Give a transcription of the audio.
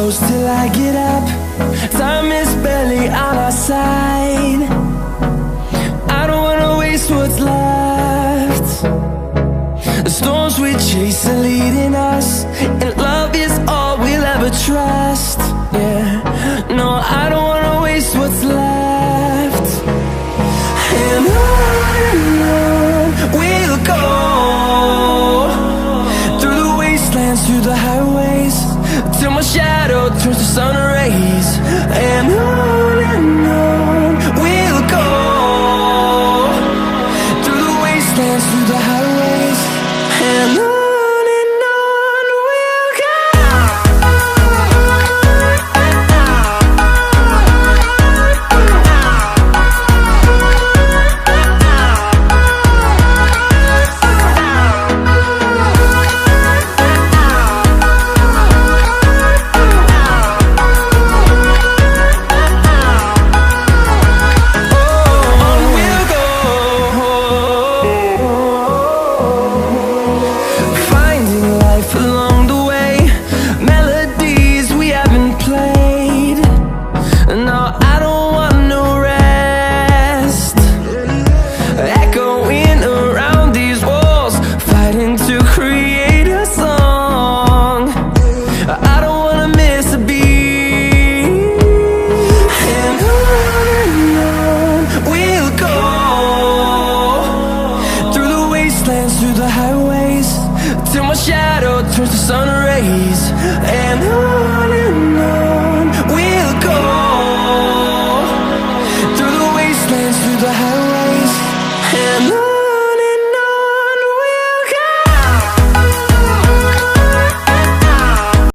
close till I get up. Time is barely on our side. I don't wanna waste what's left. The storms we chase are leading us, and love is all we'll ever trust. Yeah, no, I don't wanna waste what's left.